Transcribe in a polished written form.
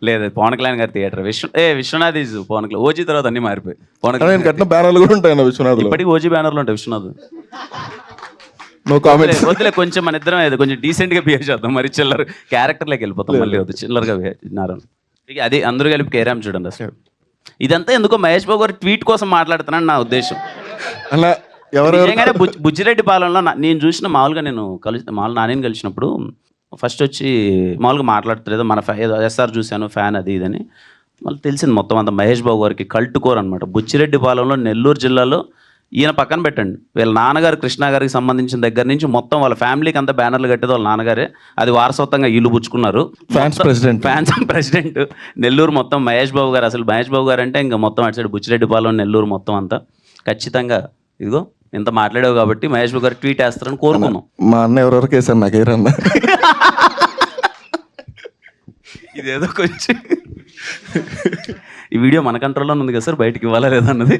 లేదు పవన్ కళ్యాణ్ గారి theatre Vishwanath is Pawan Kalyan. OG తర్వాత అన్ని మారిపోయి పవన్ నేను కళ్యాణ్ కట్టిన బ్యానర్లు కూడా ఉంటాయి విశ్వనాథ్. ఇప్పటికీ ఓజీ బ్యానర్లు ఉంటాయి విశ్వనాథ్. No comments. వద్దులే కొంచెం మన ఇద్దరం ఏదో కొంచెం డీసెంట్ గా బిహేవ్ చేద్దాం. మరి చిల్లర క్యారెక్టర్లోకి వెళ్ళిపోతాం మళ్ళీ. వద్దు చిల్లరగా నారాయణ అది అందరూ కలిపి కేరామ్ చూడండి. అసలు ఇదంతా ఎందుకో మహేష్ బాబు గారు ట్వీట్ కోసం మాట్లాడుతున్నాను నా ఉద్దేశం. అలా నిజంగానే బుజ్జిరెడ్డి పాలనలో నేను చూసిన మామూలుగా మామూలు నాని కలిసినప్పుడు ఫస్ట్ వచ్చి మామూలుగా మాట్లాడుతులేదు మన ఎస్ఆర్ చూశాను ఫ్యాన్ అది ఇదని మళ్ళీ తెలిసింది మొత్తం అంతా మహేష్ బాబు గారికి కల్ట్ కోర్ అనమాట. బుచ్చిరెడ్డి పాలెంలో నెల్లూరు జిల్లాలో ఈయన పక్కన పెట్టండి వీళ్ళ నాన్నగారు కృష్ణ గారికి సంబంధించిన దగ్గర నుంచి మొత్తం వాళ్ళ ఫ్యామిలీకి అంతా బ్యానర్లు కట్టేది వాళ్ళ నాన్నగారే. అది వారసత్వంగా ఇల్లు పుచ్చుకున్నారు. ఫ్యాన్స్ ప్రెసిడెంట్ నెల్లూరు మొత్తం మహేష్ బాబు గారు. అసలు మహేష్ బాబు గారు అంటే ఇంకా మొత్తం అటు సైడ్ బుచ్చిరెడ్డి పాలెం నెల్లూరు మొత్తం అంతా ఖచ్చితంగా ఇదిగో ఇంత మాట్లాడావు కాబట్టి మహేష్ బాబు గారు ట్వీట్ వేస్తారని కోరుకున్నాం. మా అన్న ఎవరెవరికి వేసాను నాకేరన్నా. ఇదేదో కొంచెం ఈ వీడియో మన కంట్రోల్లో ఉంది కదా సార్, బయటికి ఇవ్వాలా లేదన్నది.